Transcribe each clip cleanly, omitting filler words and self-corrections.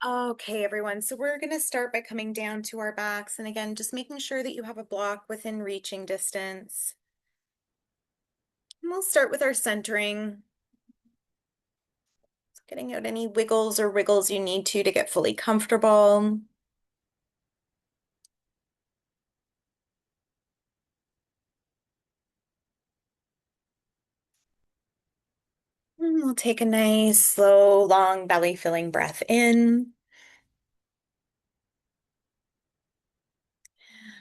Okay, everyone. So we're going to start by coming down to our backs. And again, just making sure that you have a block within reaching distance. And we'll start with our centering. So getting out any wiggles or wriggles you need to get fully comfortable. And we'll take a nice, slow, long belly filling breath in.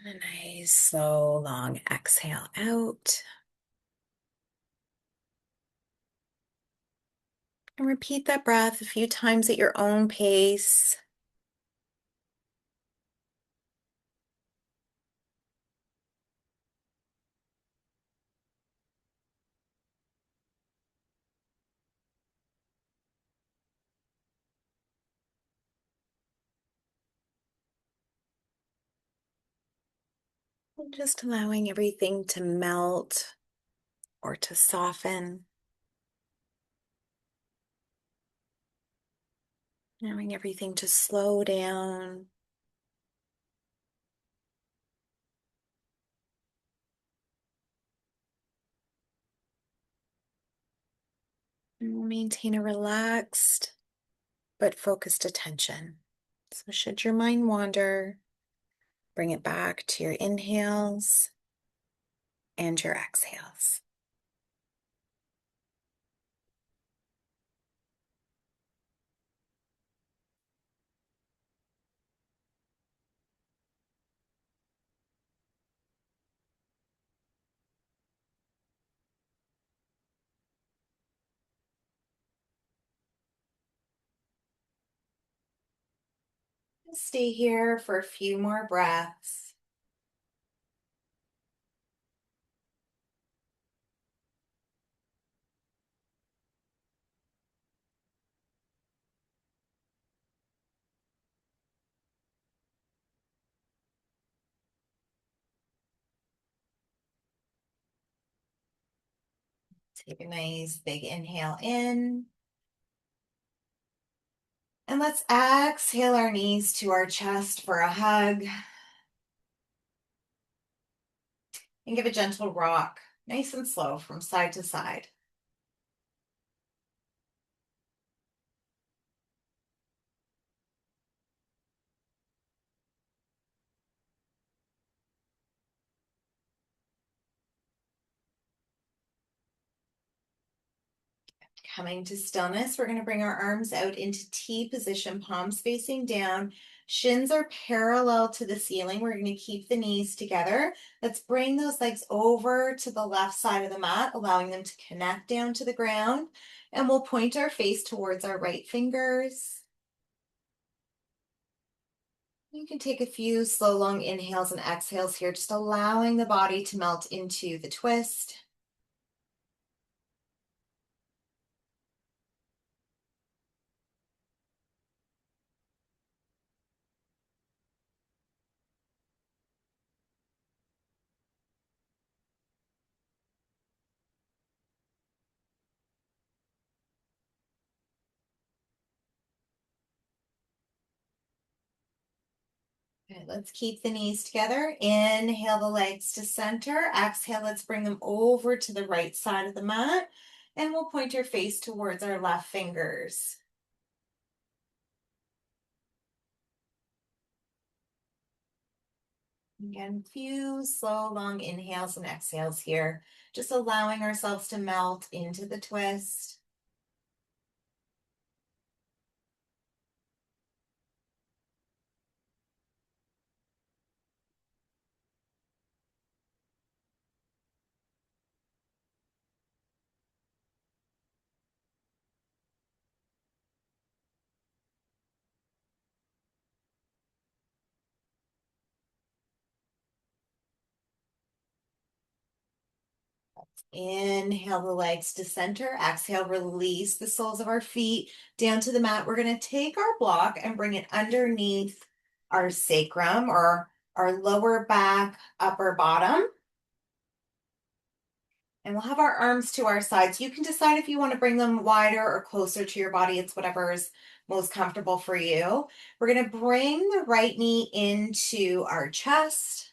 And a nice, slow, long exhale out. And repeat that breath a few times at your own pace. And just allowing everything to melt or to soften. Allowing everything to slow down. And we'll maintain a relaxed but focused attention. So, should your mind wander, bring it back to your inhales and your exhales. Stay here for a few more breaths. Take a nice big inhale in. And let's exhale our knees to our chest for a hug. And give a gentle rock, nice and slow, from side to side. Coming to stillness, we're going to bring our arms out into T position, palms facing down. Shins are parallel to the ceiling. We're going to keep the knees together. Let's bring those legs over to the left side of the mat, allowing them to connect down to the ground. And we'll point our face towards our right fingers. You can take a few slow, long inhales and exhales here, just allowing the body to melt into the twist. Good. Let's keep the knees together. Inhale the legs to center. Exhale, let's bring them over to the right side of the mat. And we'll point your face towards our left fingers. Again, few slow, long inhales and exhales here. Just allowing ourselves to melt into the twist. Inhale the legs to center. Exhale, release the soles of our feet down to the mat. We're going to take our block and bring it underneath our sacrum or our lower back, upper bottom. And we'll have our arms to our sides. You can decide if you want to bring them wider or closer to your body. It's whatever is most comfortable for you. We're going to bring the right knee into our chest.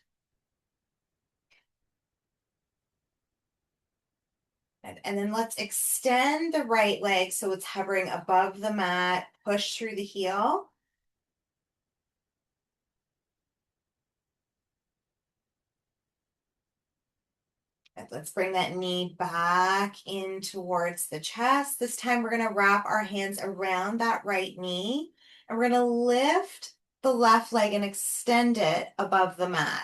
And then let's extend the right leg so it's hovering above the mat. Push through the heel. And let's bring that knee back in towards the chest. This time we're going to wrap our hands around that right knee. And we're going to lift the left leg and extend it above the mat.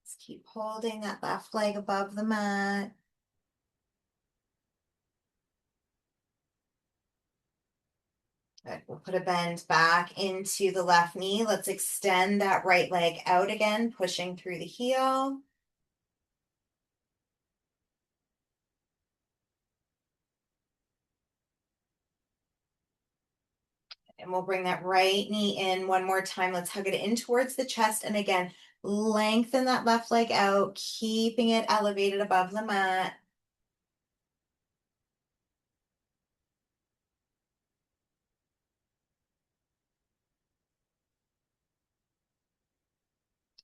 Let's keep holding that left leg above the mat. Good. We'll put a bend back into the left knee. Let's extend that right leg out again, pushing through the heel. And we'll bring that right knee in one more time. Let's hug it in towards the chest. And again, lengthen that left leg out, keeping it elevated above the mat.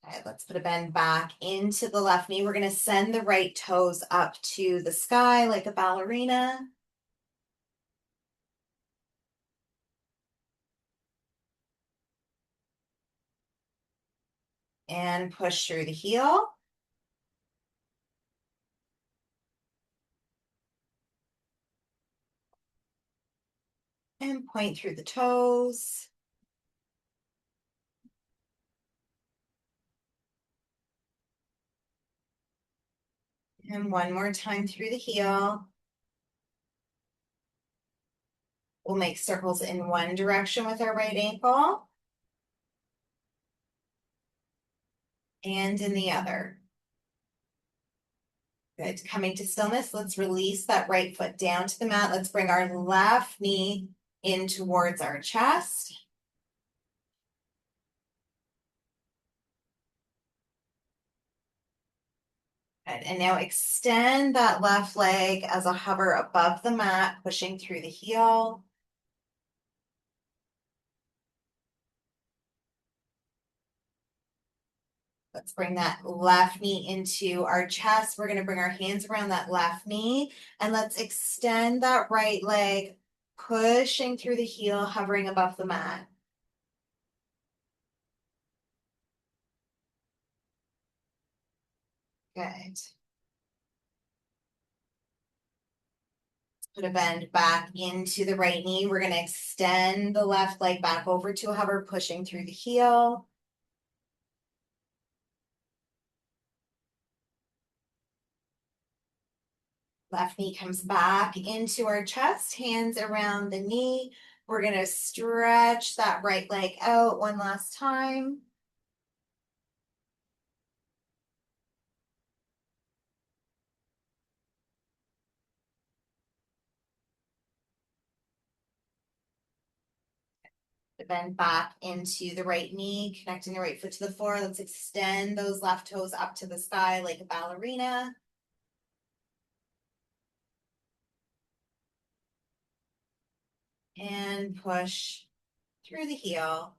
Okay, let's put a bend back into the left knee. We're going to send the right toes up to the sky like a ballerina. And push through the heel. And point through the toes. And one more time through the heel. We'll make circles in one direction with our right ankle. And in the other. Good. Coming to stillness, let's release that right foot down to the mat. Let's bring our left knee in towards our chest. Good. And now extend that left leg as a hover above the mat, pushing through the heel. Let's bring that left knee into our chest. We're going to bring our hands around that left knee and let's extend that right leg, pushing through the heel, hovering above the mat. Good. Put a bend back into the right knee. We're going to extend the left leg back over to a hover, pushing through the heel. Left knee comes back into our chest, hands around the knee. We're going to stretch that right leg out one last time. Bend back into the right knee, connecting the right foot to the floor. Let's extend those left toes up to the sky like a ballerina. And push through the heel.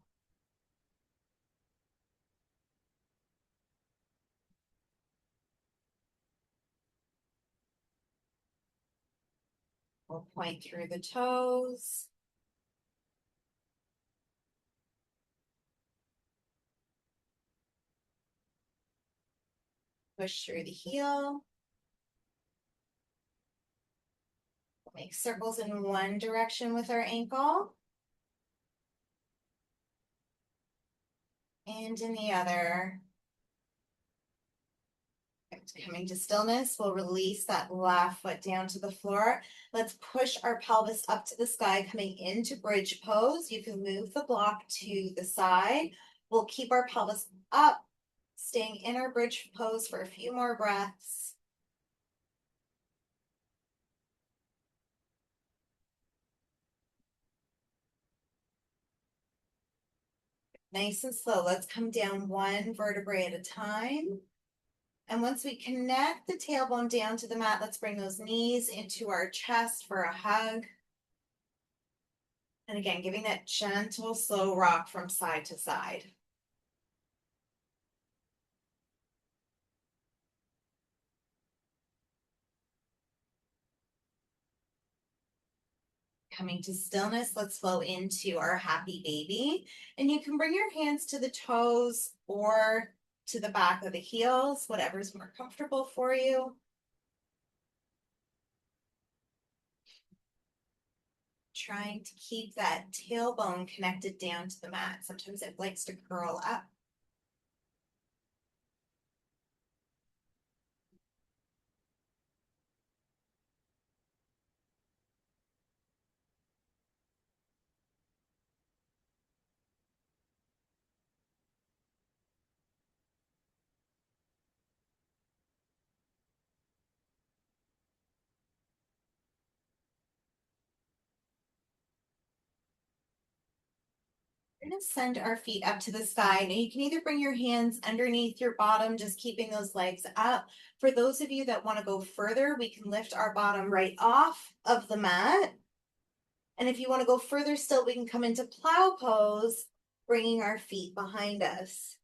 We'll point through the toes. Push through the heel. Make circles in one direction with our ankle. And in the other. Coming to stillness, we'll release that left foot down to the floor. Let's push our pelvis up to the sky, coming into bridge pose. You can move the block to the side. We'll keep our pelvis up, staying in our bridge pose for a few more breaths. Nice and slow. Let's come down one vertebrae at a time. And once we connect the tailbone down to the mat, let's bring those knees into our chest for a hug. And again, giving that gentle, slow rock from side to side. Coming to stillness, let's flow into our happy baby. And you can bring your hands to the toes or to the back of the heels, whatever's more comfortable for you. Trying to keep that tailbone connected down to the mat. Sometimes it likes to curl up. We're going to send our feet up to the sky. Now you can either bring your hands underneath your bottom, just keeping those legs up. For those of you that want to go further, we can lift our bottom right off of the mat. And if you want to go further still, we can come into plow pose, bringing our feet behind us.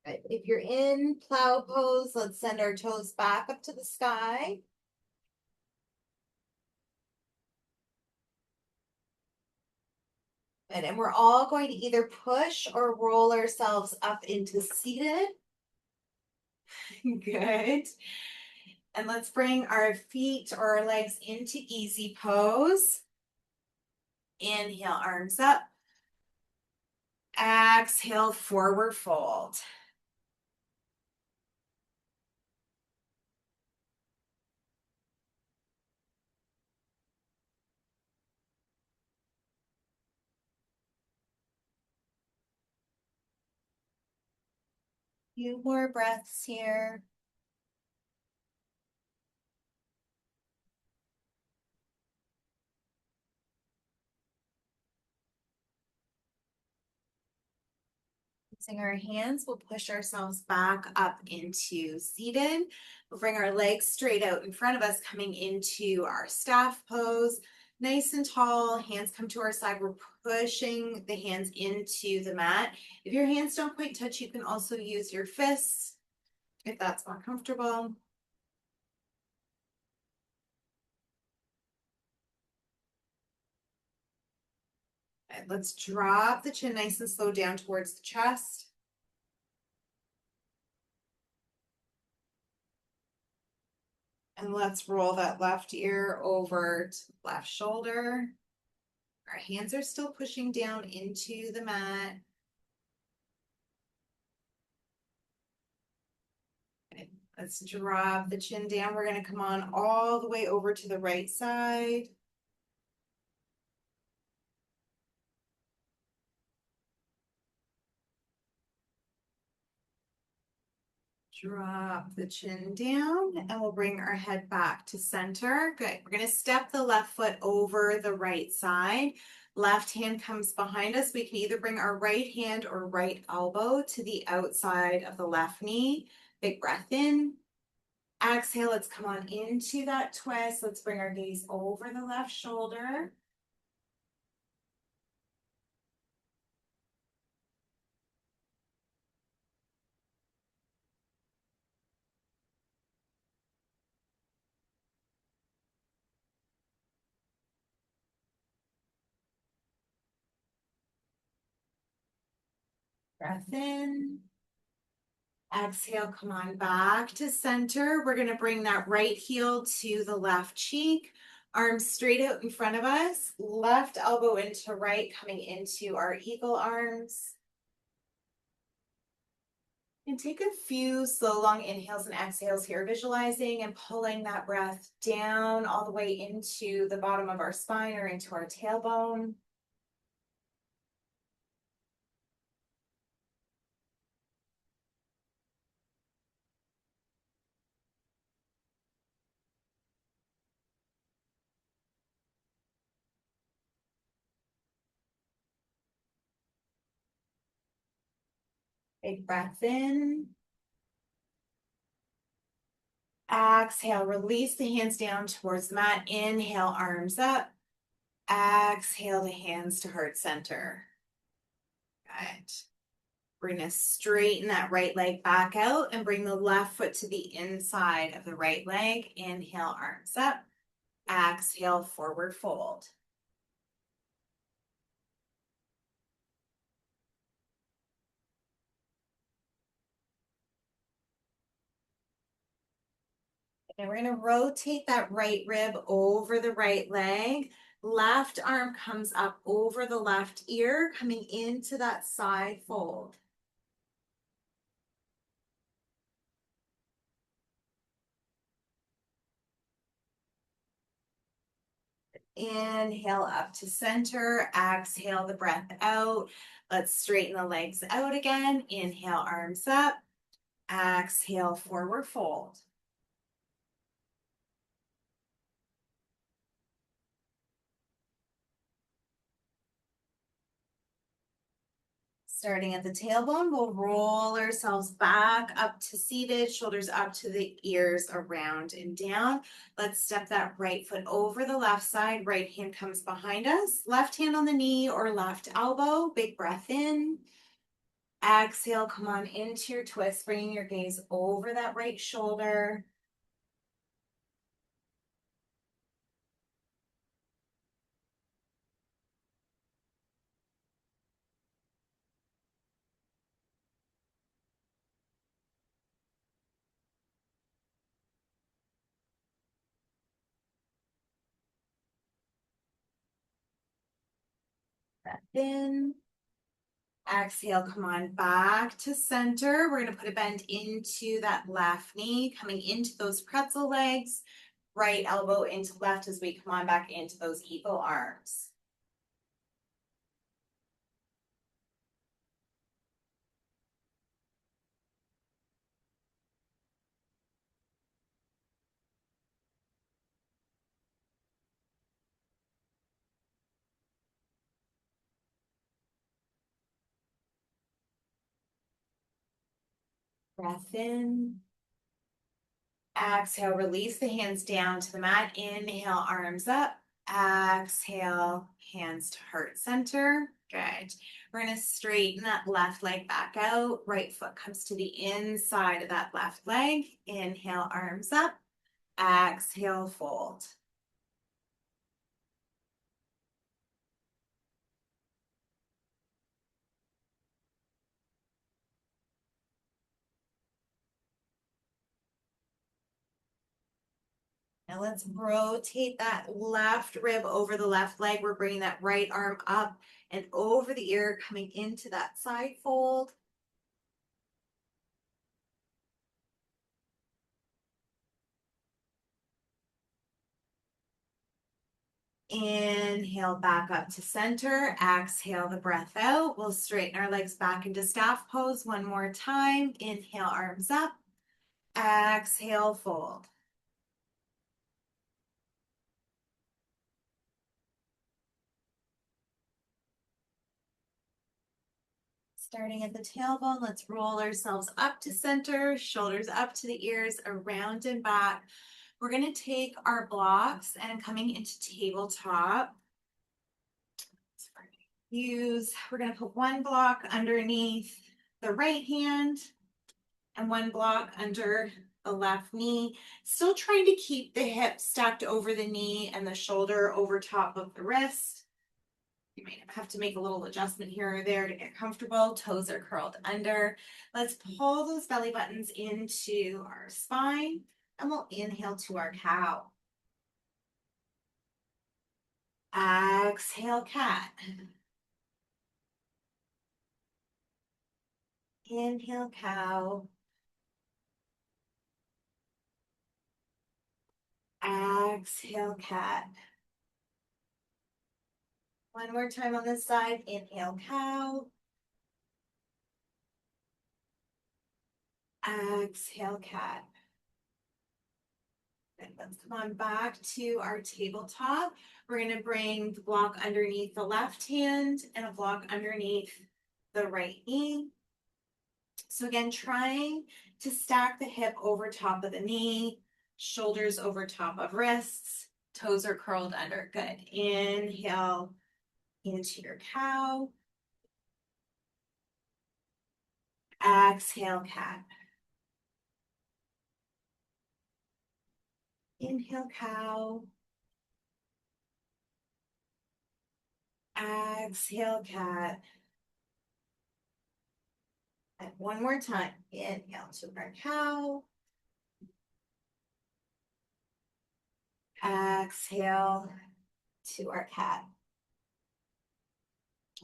If you're in plow pose, let's send our toes back up to the sky. And we're all going to either push or roll ourselves up into seated. Good. And let's bring our feet or our legs into easy pose. Inhale, arms up. Exhale, forward fold. Few more breaths here. Using our hands, we'll push ourselves back up into seated. We'll bring our legs straight out in front of us, coming into our staff pose. Nice and tall, hands come to our side. We're pushing the hands into the mat. If your hands don't quite touch, you can also use your fists if that's more comfortable. And let's drop the chin nice and slow down towards the chest. And let's roll that left ear over to the left shoulder. Our hands are still pushing down into the mat. Okay, let's drop the chin down. We're going to come on all the way over to the right side. Drop the chin down and we'll bring our head back to center. Good. We're going to step the left foot over the right side. Left hand comes behind us. We can either bring our right hand or right elbow to the outside of the left knee. Big breath in. Exhale, let's come on into that twist. Let's bring our gaze over the left shoulder. Breath in. Exhale, come on back to center. We're going to bring that right heel to the left cheek. Arms straight out in front of us. Left elbow into right, coming into our eagle arms. And take a few slow, long inhales and exhales here, visualizing and pulling that breath down all the way into the bottom of our spine or into our tailbone. Big breath in. Exhale, release the hands down towards the mat. Inhale, arms up. Exhale, the hands to heart center. Good. We're going to straighten that right leg back out and bring the left foot to the inside of the right leg. Inhale, arms up. Exhale, forward fold. And we're going to rotate that right rib over the right leg. Left arm comes up over the left ear, coming into that side fold. Inhale up to center. Exhale the breath out. Let's straighten the legs out again. Inhale, arms up. Exhale, forward fold. Starting at the tailbone, we'll roll ourselves back up to seated, shoulders up to the ears, around and down. Let's step that right foot over the left side. Right hand comes behind us. Left hand on the knee or left elbow. Big breath in. Exhale, come on into your twist, bringing your gaze over that right shoulder. Breath in. Exhale, come on back to center. We're going to put a bend into that left knee, coming into those pretzel legs. Right elbow into left as we come on back into those eagle arms. Breath in. Exhale, release the hands down to the mat. Inhale, arms up. Exhale, hands to heart center. Good. We're going to straighten that left leg back out. Right foot comes to the inside of that left leg. Inhale, arms up. Exhale, fold. Now let's rotate that left rib over the left leg. We're bringing that right arm up and over the ear, coming into that side fold. Inhale back up to center. Exhale the breath out. We'll straighten our legs back into staff pose one more time. Inhale, arms up. Exhale, fold. Starting at the tailbone, let's roll ourselves up to center, shoulders up to the ears, around and back. We're going to take our blocks and coming into tabletop. We're going to put one block underneath the right hand and one block under the left knee. Still trying to keep the hip stacked over the knee and the shoulder over top of the wrist. You might have to make a little adjustment here or there to get comfortable. Toes are curled under. Let's pull those belly buttons into our spine and we'll inhale to our cow. Exhale, cat. Inhale, cow. Exhale, cat. One more time on this side. Inhale, cow. Exhale, cat. Good. Let's come on back to our tabletop. We're going to bring the block underneath the left hand and a block underneath the right knee. So again, trying to stack the hip over top of the knee, shoulders over top of wrists, toes are curled under. Good. Inhale into your cow. Exhale, cat. Inhale, cow. Exhale, cat. And one more time. Inhale to our cow. Exhale to our cat.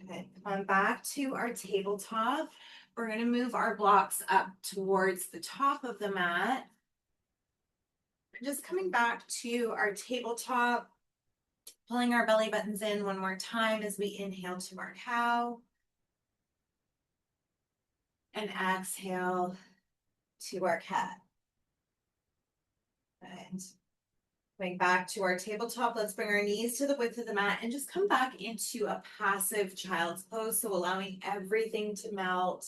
Okay, come back to our tabletop. We're going to move our blocks up towards the top of the mat. Just coming back to our tabletop, pulling our belly buttons in one more time as we inhale to our cow. And exhale to our cat. And coming back to our tabletop, let's bring our knees to the width of the mat and just come back into a passive child's pose. So allowing everything to melt.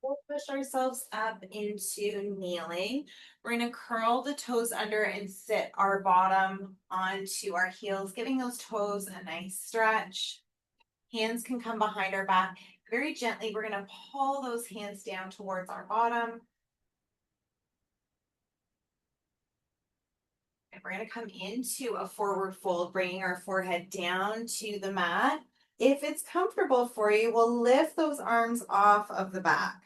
We'll push ourselves up into kneeling. We're going to curl the toes under and sit our bottom onto our heels, giving those toes a nice stretch. Hands can come behind our back. Very gently, we're going to pull those hands down towards our bottom. And we're going to come into a forward fold, bringing our forehead down to the mat. If it's comfortable for you, we'll lift those arms off of the back.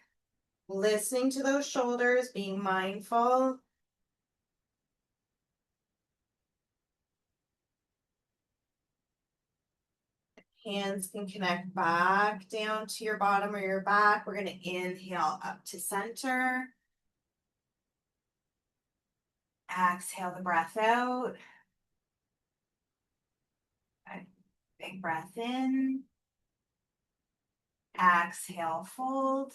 Listening to those shoulders, being mindful. Hands can connect back down to your bottom or your back. We're going to inhale up to center. Exhale the breath out. Big breath in. Exhale, fold.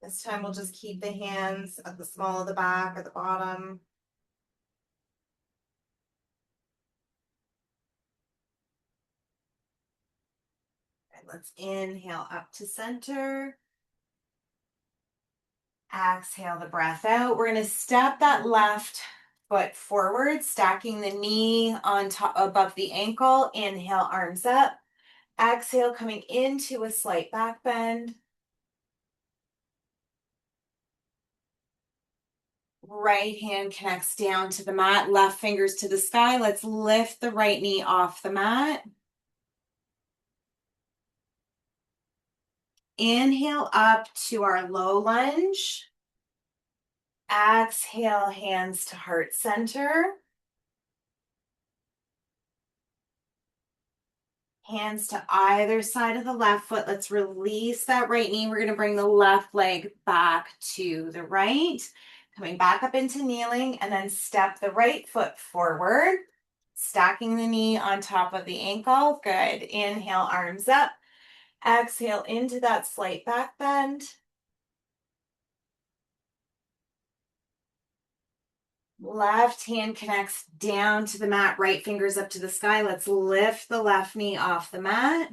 This time we'll just keep the hands at the small of the back or the bottom. And let's inhale up to center. Exhale the breath out. We're going to step that left foot forward, stacking the knee on top above the ankle. Inhale, arms up. Exhale, coming into a slight back bend. Right hand connects down to the mat, left fingers to the sky. Let's lift the right knee off the mat. Inhale up to our low lunge. Exhale, hands to heart center. Hands to either side of the left foot. Let's release that right knee. We're going to bring the left leg back to the right. Coming back up into kneeling and then step the right foot forward. Stacking the knee on top of the ankle. Good. Inhale, arms up. Exhale into that slight back bend. Left hand connects down to the mat, right fingers up to the sky. Let's lift the left knee off the mat.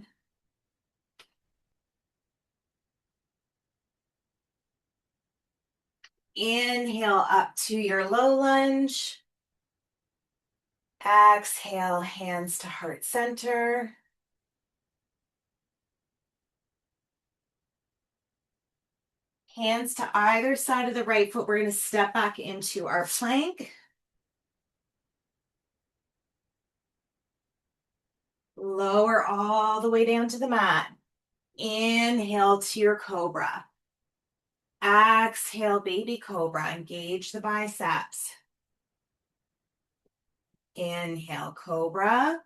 Inhale up to your low lunge. Exhale, hands to heart center. Hands to either side of the right foot. We're going to step back into our plank. Lower all the way down to the mat. Inhale to your cobra. Exhale, baby cobra. Engage the biceps. Inhale, cobra.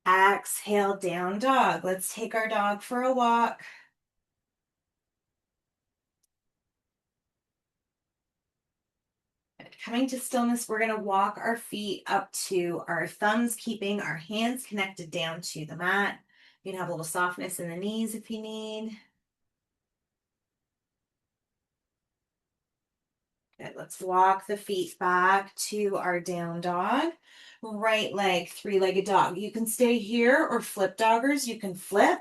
Exhale, down dog. Let's take our dog for a walk. Coming to stillness, we're going to walk our feet up to our thumbs, keeping our hands connected down to the mat. You can have a little softness in the knees if you need. Good. Let's walk the feet back to our down dog. Right leg, three-legged dog. You can stay here, or flip doggers. You can flip.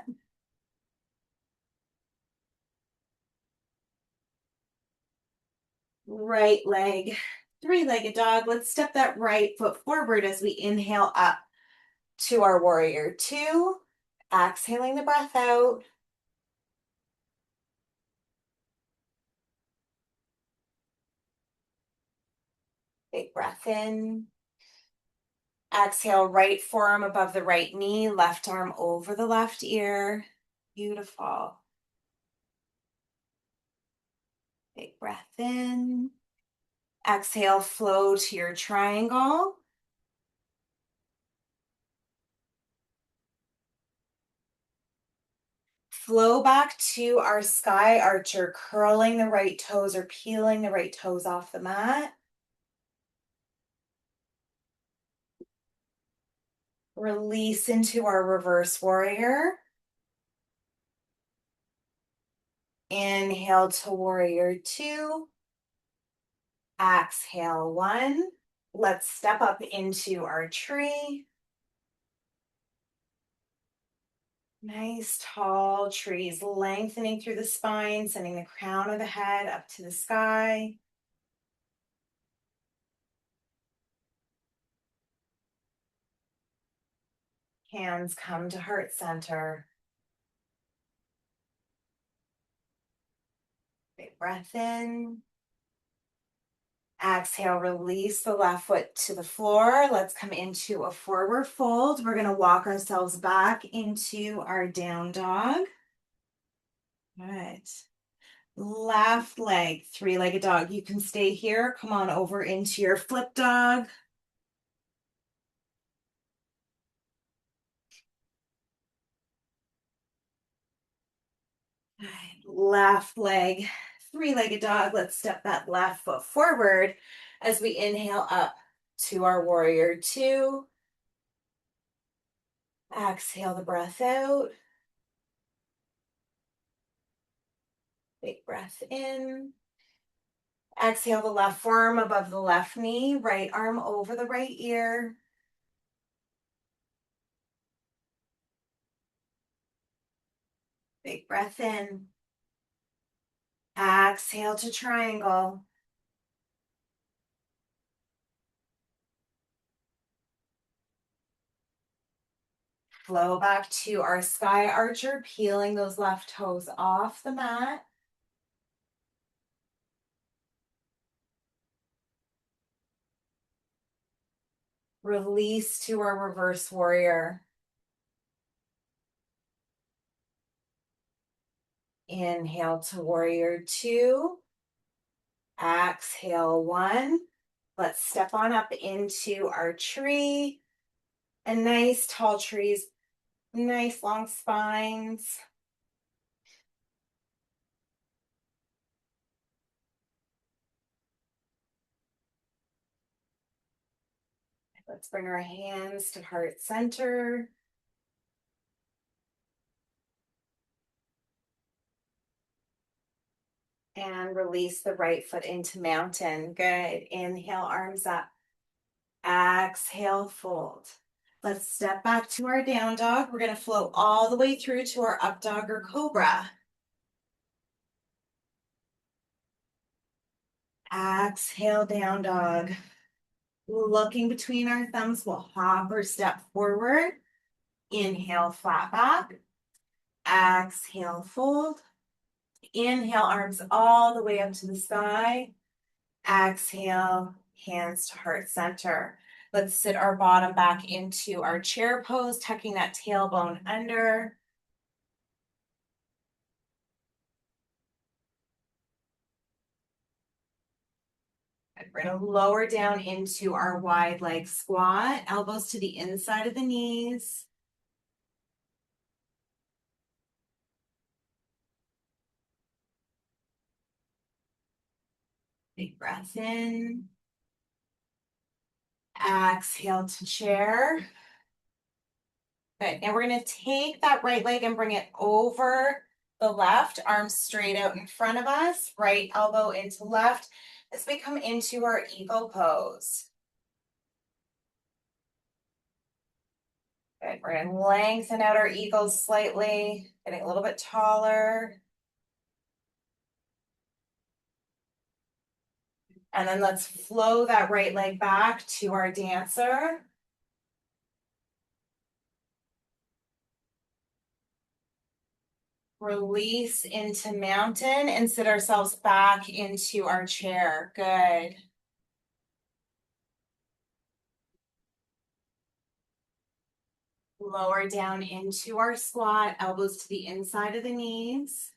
Right leg, three-legged dog. Let's step that right foot forward as we inhale up to our warrior two. Exhaling the breath out. Big breath in. Exhale, right forearm above the right knee, left arm over the left ear. Beautiful. Big breath in. Exhale, flow to your triangle. Flow back to our sky archer, curling the right toes or peeling the right toes off the mat. Release into our reverse warrior. Inhale to warrior two. Exhale one. Let's step up into our tree. Nice tall trees, lengthening through the spine, sending the crown of the head up to the sky. Hands come to heart center. Big breath in. Exhale, release the left foot to the floor. Let's come into a forward fold. We're going to walk ourselves back into our down dog. Good. Left leg, three-legged dog. You can stay here. Come on over into your flip dog. Good. Left leg, three-legged dog. Let's step that left foot forward as we inhale up to our warrior two. Exhale the breath out. Big breath in. Exhale the left forearm above the left knee, right arm over the right ear. Big breath in. Exhale to triangle. Flow back to our sky archer, peeling those left toes off the mat. Release to our reverse warrior. Inhale to warrior two. Exhale one. Let's step on up into our tree. And nice tall trees, nice long spines. Let's bring our hands to heart center. And release the right foot into mountain. Good. Inhale, arms up. Exhale, fold. Let's step back to our down dog. We're going to flow all the way through to our up dog or cobra. Exhale, down dog. Looking between our thumbs, we'll hop or step forward. Inhale, flat back. Exhale, fold. Inhale, arms all the way up to the sky. Exhale, hands to heart center. Let's sit our bottom back into our chair pose, tucking that tailbone under. We're going to lower down into our wide leg squat, elbows to the inside of the knees. Big breath in. Exhale to chair. Good. Now we're going to take that right leg and bring it over the left, arms straight out in front of us, right elbow into left as we come into our eagle pose. Good. We're going to lengthen out our eagles slightly, getting a little bit taller. And then let's flow that right leg back to our dancer. Release into mountain and sit ourselves back into our chair. Good. Lower down into our squat, elbows to the inside of the knees.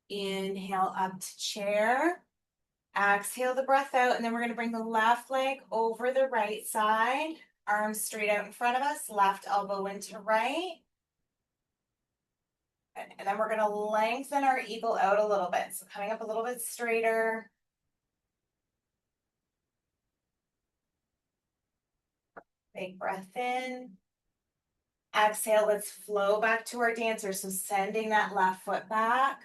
Inhale up to chair. Exhale the breath out, and then we're going to bring the left leg over the right side. Arms straight out in front of us, left elbow into right. And then we're going to lengthen our eagle out a little bit. So coming up a little bit straighter. Big breath in. Exhale, let's flow back to our dancer. So sending that left foot back.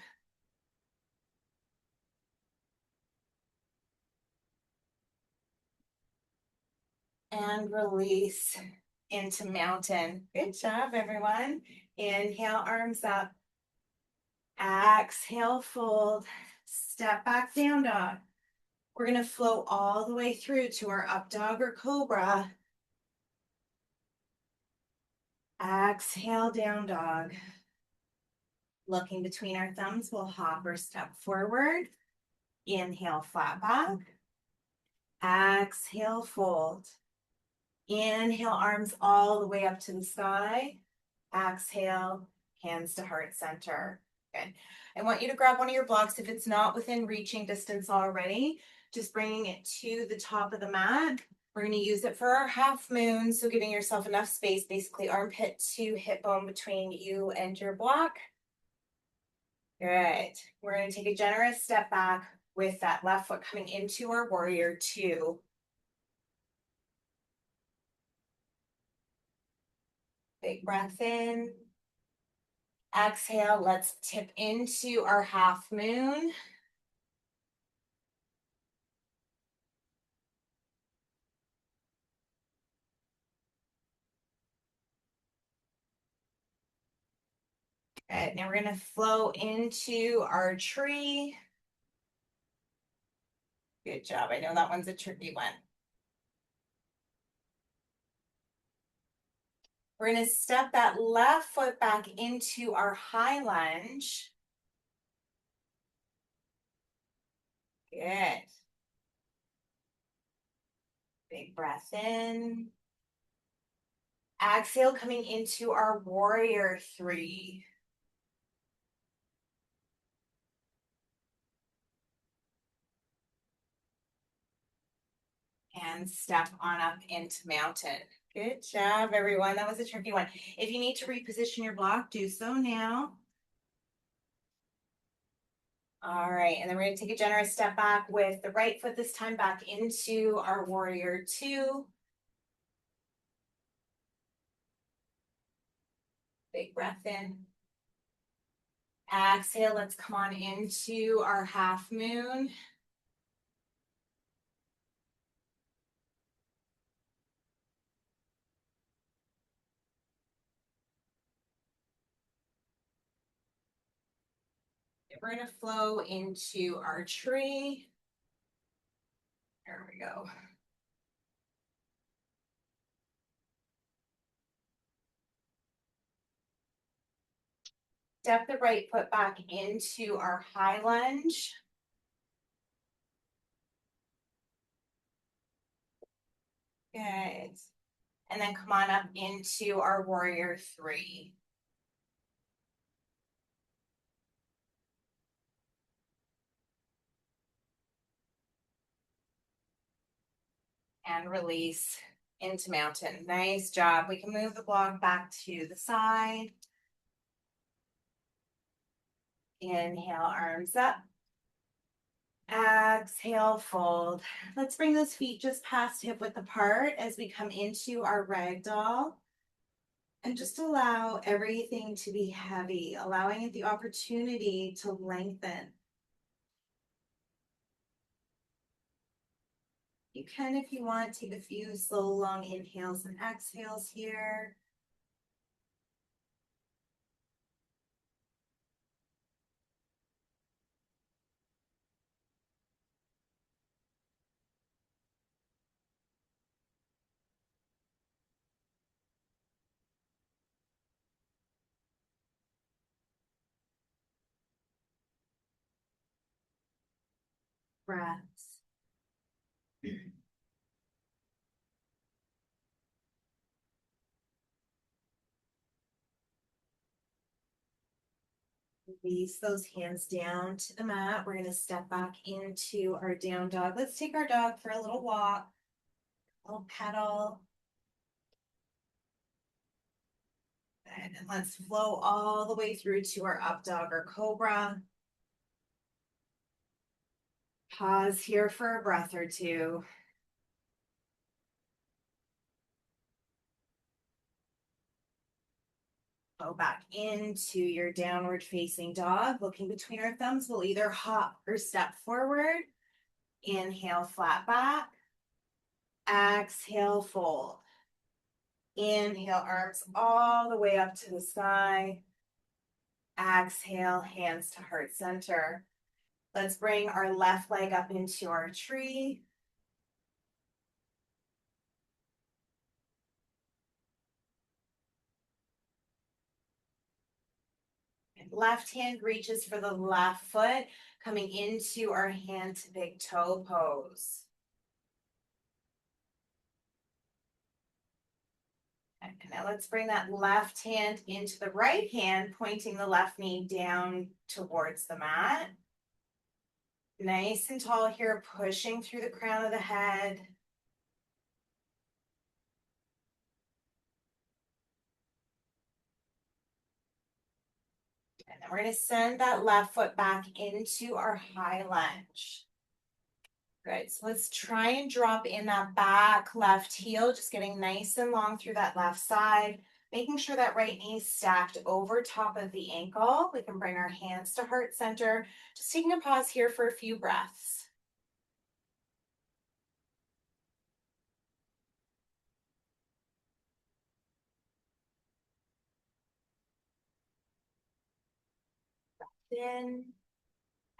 And release into mountain. Good job, everyone. Inhale, arms up. Exhale, fold. Step back, down dog. We're going to flow all the way through to our up dog or cobra. Exhale, down dog. Looking between our thumbs, we'll hop or step forward. Inhale, flat back. Exhale, fold. Inhale, arms all the way up to the sky. Exhale, hands to heart center. Good. I want you to grab one of your blocks if it's not within reaching distance already, just bringing it to the top of the mat. We're going to use it for our half moon, so giving yourself enough space, basically armpit to hip bone between you and your block. Good. We're going to take a generous step back with that left foot coming into our warrior two. Big breath in. Exhale, let's tip into our half moon. Good. Now we're going to flow into our tree. Good job. I know that one's a tricky one. We're going to step that left foot back into our high lunge. Good. Big breath in. Exhale, coming into our warrior three. And step on up into mountain. Good job, everyone. That was a tricky one. If you need to reposition your block, do so now. All right, and then we're going to take a generous step back with the right foot this time back into our warrior two. Big breath in. Exhale, let's come on into our half moon. We're going to flow into our tree. There we go. Step the right foot back into our high lunge. Good. And then come on up into our warrior three. and release into mountain. Nice job. We can move the block back to the side. Inhale, arms up. Exhale, fold. Let's bring those feet just past hip width apart as we come into our ragdoll. And just allow everything to be heavy, allowing it the opportunity to lengthen. You can, if you want, take a few slow, long inhales and exhales here. Breaths. Release those hands down to the mat. We're going to step back into our down dog. Let's take our dog for a little walk, a little pedal. And let's flow all the way through to our up dog or cobra. Pause here for a breath or two. Go back into your downward facing dog. Looking between our thumbs, we'll either hop or step forward. Inhale, flat back. Exhale, fold. Inhale, arms all the way up to the sky. Exhale, hands to heart center. Let's bring our left leg up into our tree. Left hand reaches for the left foot, coming into our hand to big toe pose. And now let's bring that left hand into the right hand, pointing the left knee down towards the mat. Nice and tall here, pushing through the crown of the head. And then we're going to send that left foot back into our high lunge. Good, so let's try and drop in that back left heel, just getting nice and long through that left side, making sure that right knee is stacked over top of the ankle. We can bring our hands to heart center, just taking a pause here for a few breaths. In,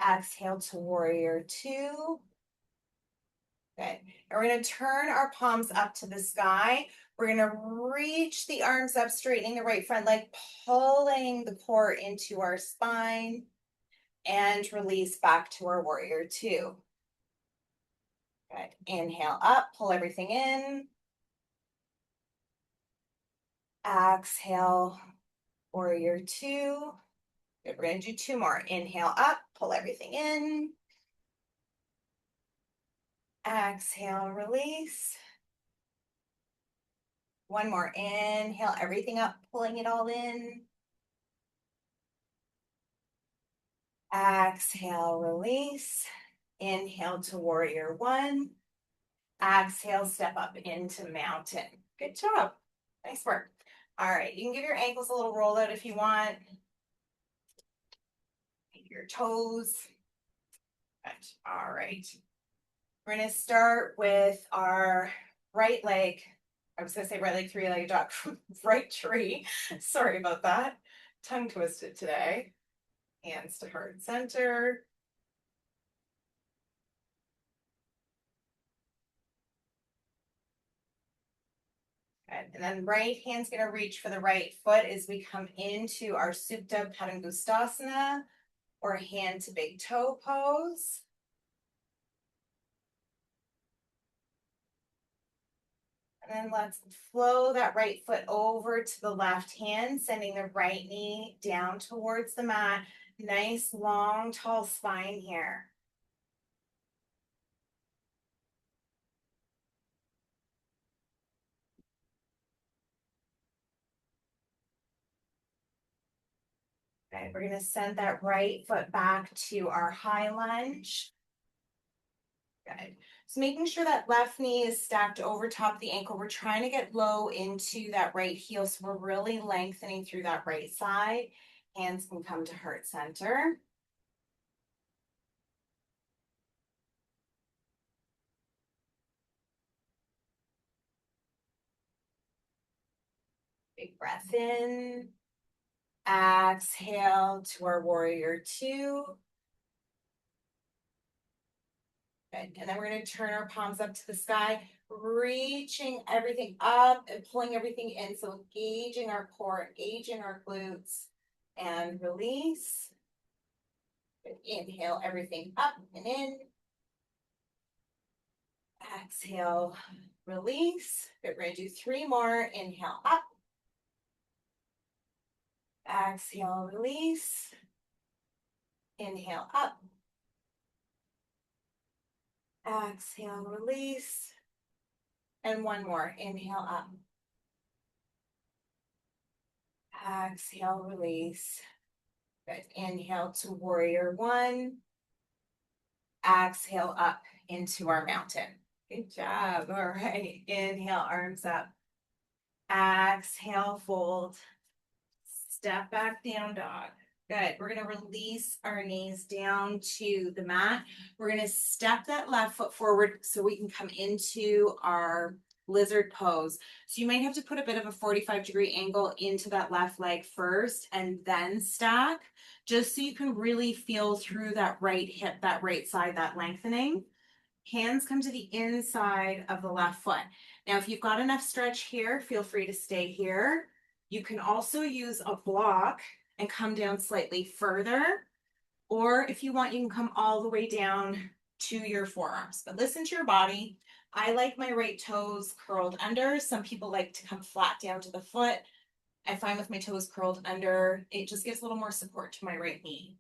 exhale to warrior two. Good. And we're going to turn our palms up to the sky. We're going to reach the arms up, straightening the right front leg, pulling the core into our spine, and release back to our warrior two. Good. Inhale up, pull everything in. Exhale, warrior two. Good. We're going to do two more. Inhale up, pull everything in. Exhale, release. One more. Inhale, everything up, pulling it all in. Exhale, release. Inhale to warrior one. Exhale, step up into mountain. Good job. Nice work. All right, you can give your ankles a little roll out if you want. Your toes. Good. All right. We're going to start with our right leg. I was going to say right leg, three-legged dog, right tree. Sorry about that. Tongue twisted today. Hands to heart center. Good. And then right hand's going to reach for the right foot as we come into our Supta Padangusthasana, or hand to big toe pose. And then let's flow that right foot over to the left hand, sending the right knee down towards the mat. Nice, long, tall spine here. Good. We're going to send that right foot back to our high lunge. Good. So making sure that left knee is stacked over top of the ankle. We're trying to get low into that right heel. So we're really lengthening through that right side. Hands can come to heart center. Big breath in. Exhale to our warrior two. Good. And then we're going to turn our palms up to the sky, reaching everything up and pulling everything in. So engaging our core, engaging our glutes, and release. Good. Inhale everything up and in. Exhale, release. Good. We're going to do 3 more. Inhale up. Exhale, release. Inhale up. Exhale, release. And 1 more. Inhale up. Exhale, release. Good. Inhale to warrior one. Exhale up into our mountain. Good job. All right. Inhale, arms up. Exhale, fold. Step back down, dog. Good. We're going to release our knees down to the mat. We're going to step that left foot forward so we can come into our lizard pose. So you might have to put a bit of a 45-degree angle into that left leg first and then stack, just so you can really feel through that right hip, that right side, that lengthening. Hands come to the inside of the left foot. Now, if you've got enough stretch here, feel free to stay here. You can also use a block and come down slightly further. Or if you want, you can come all the way down to your forearms. But listen to your body. I like my right toes curled under. Some people like to come flat down to the foot. I find with my toes curled under, it just gives a little more support to my right knee.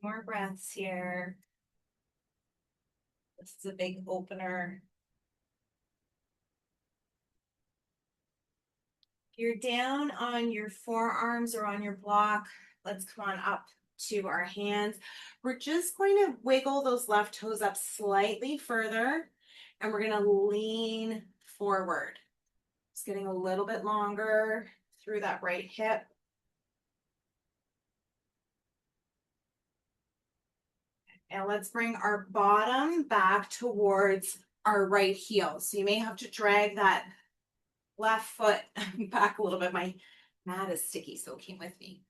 More breaths here. This is a big opener. If you're down on your forearms or on your block, let's come on up to our hands. We're just going to wiggle those left toes up slightly further, and we're going to lean forward. Just getting a little bit longer through that right hip. And let's bring our bottom back towards our right heel. So you may have to drag that left foot back a little bit. My mat is sticky, so it came with me.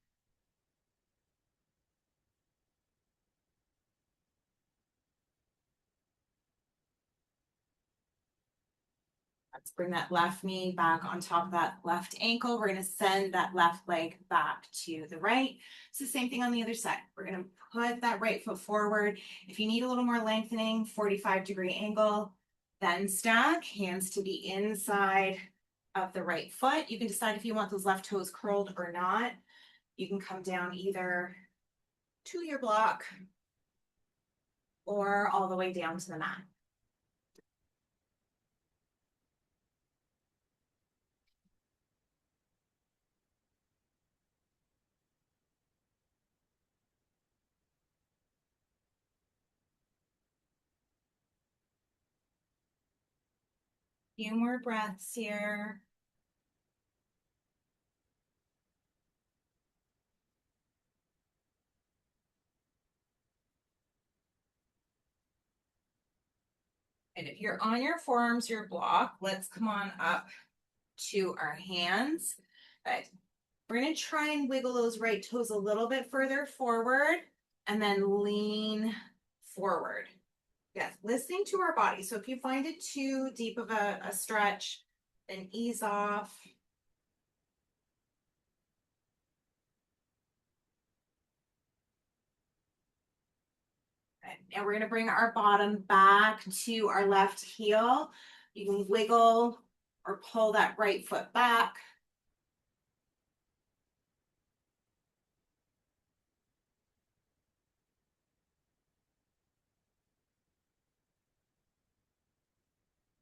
Let's bring that left knee back on top of that left ankle. We're going to send that left leg back to the right. It's the same thing on the other side. We're going to put that right foot forward. If you need a little more lengthening, 45-degree angle, then stack, hands to the inside of the right foot. You can decide if you want those left toes curled or not. You can come down either to your block or all the way down to the mat. Few more breaths here. And if you're on your forearms, your block, let's come on up to our hands. Good. We're going to try and wiggle those right toes a little bit further forward and then lean forward. Yes, listening to our body. So if you find it too deep of a stretch, then ease off. And we're going to bring our bottom back to our left heel. You can wiggle or pull that right foot back.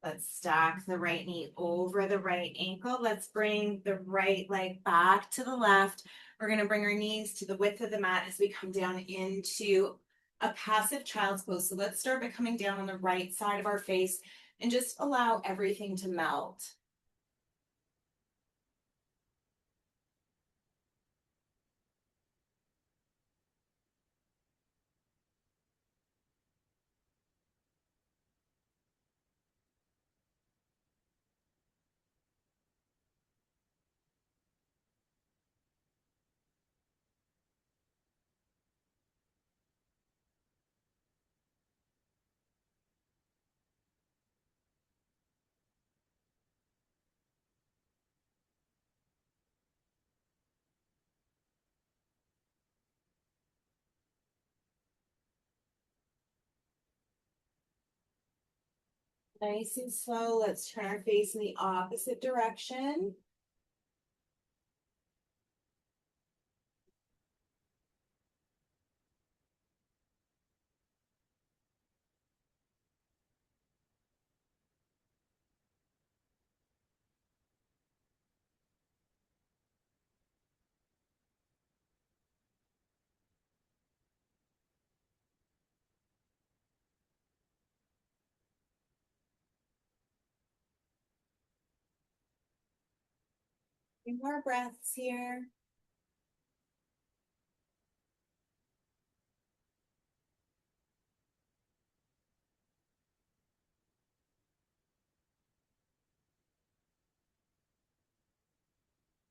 Let's stack the right knee over the right ankle. Let's bring the right leg back to the left. We're going to bring our knees to the width of the mat as we come down into a passive child's pose. So let's start by coming down on the right side of our face and just allow everything to melt. Nice and slow. Let's turn our face in the opposite direction. Few more breaths here.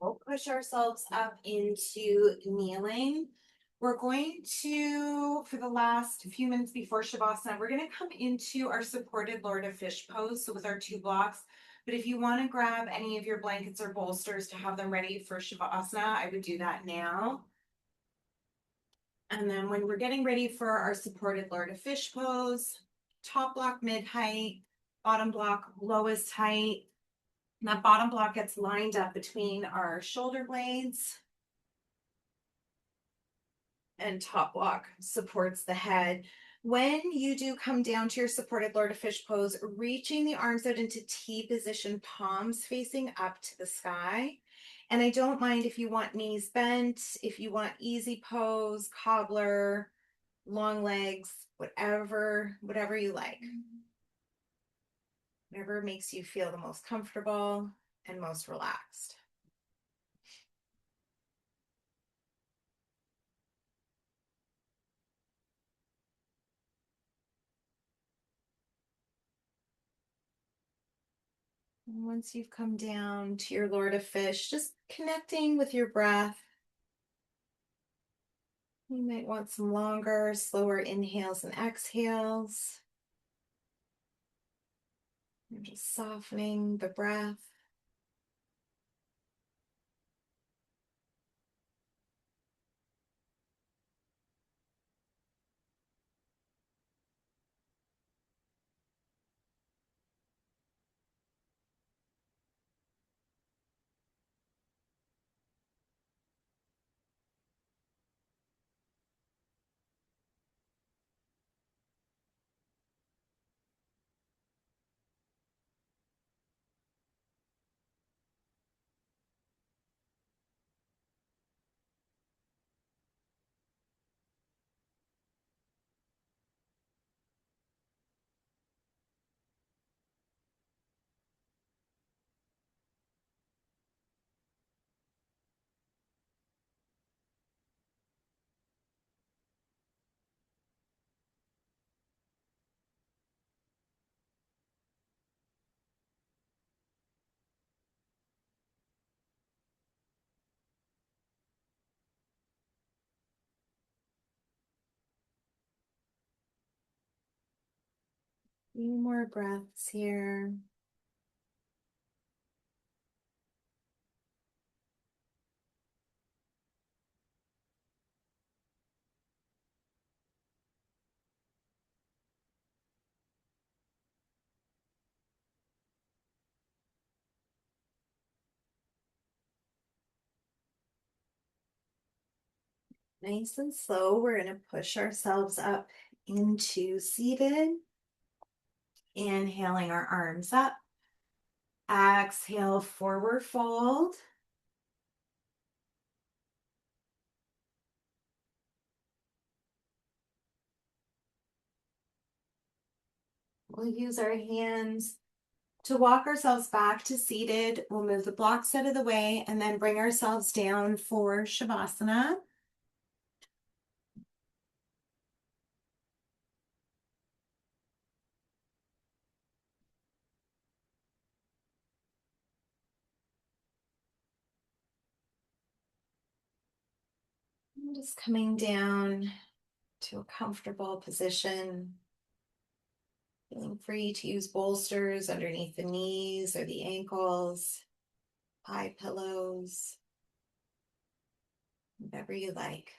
We'll push ourselves up into kneeling. We're going to, for the last few minutes before Shavasana, we're going to come into our supported Lord of Fish pose. So with our 2 blocks. But if you want to grab any of your blankets or bolsters to have them ready for Shavasana, I would do that now. And then when we're getting ready for our supported Lord of Fish pose, top block mid height, bottom block lowest height. And that bottom block gets lined up between our shoulder blades, and top block supports the head. When you do come down to your supported Lord of Fish pose, reaching the arms out into T position, palms facing up to the sky. And I don't mind if you want knees bent, if you want easy pose, cobbler, long legs, whatever you like. Whatever makes you feel the most comfortable and most relaxed. And once you've come down to your Lord of Fish, just connecting with your breath. You might want some longer, slower inhales and exhales. You're just softening the breath. Few more breaths here. Nice and slow, we're going to push ourselves up into seated. Inhaling our arms up. Exhale, forward fold. We'll use our hands to walk ourselves back to seated. We'll move the blocks out of the way and then bring ourselves down for Shavasana. And just coming down to a comfortable position. Feeling free to use bolsters underneath the knees or the ankles, eye pillows, whatever you like.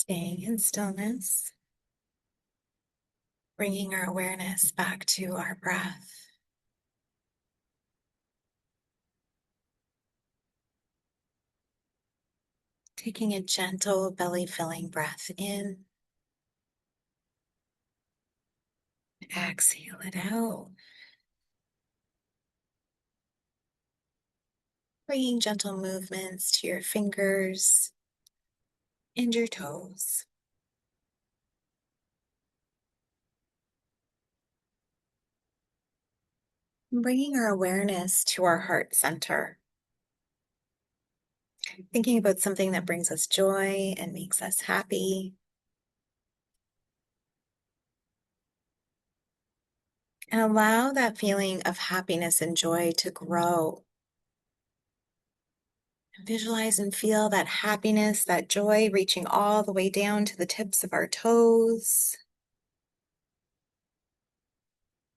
Staying in stillness, bringing our awareness back to our breath. Taking a gentle belly filling breath in, exhale it out. Bringing gentle movements to your fingers and your toes. Bringing our awareness to our heart center. Thinking about something that brings us joy and makes us happy. And allow that feeling of happiness and joy to grow. Visualize and feel that happiness, that joy reaching all the way down to the tips of our toes,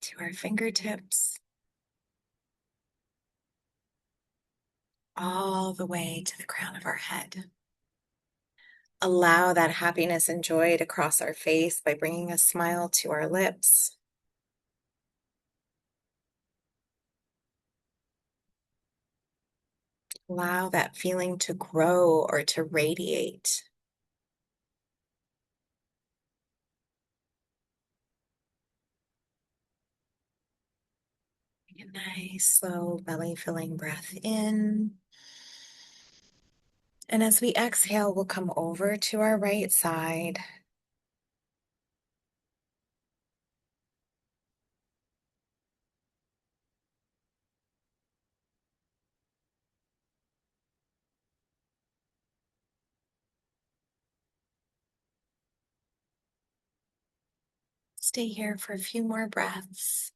to our fingertips, all the way to the crown of our head. Allow that happiness and joy to cross our face by bringing a smile to our lips. Allow that feeling to grow or to radiate. Take a nice, slow belly filling breath in. And as we exhale, we'll come over to our right side. Stay here for a few more breaths.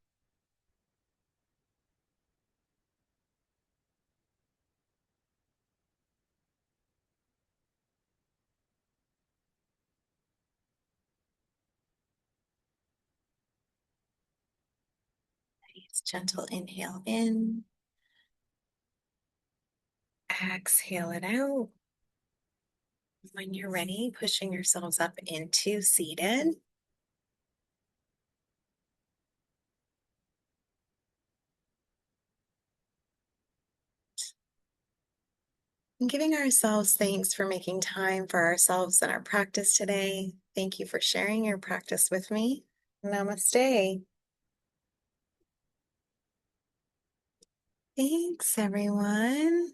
Nice, gentle inhale in. Exhale it out. When you're ready, pushing yourselves up into seated. And giving ourselves thanks for making time for ourselves and our practice today. Thank you for sharing your practice with me. Namaste. Thanks, everyone.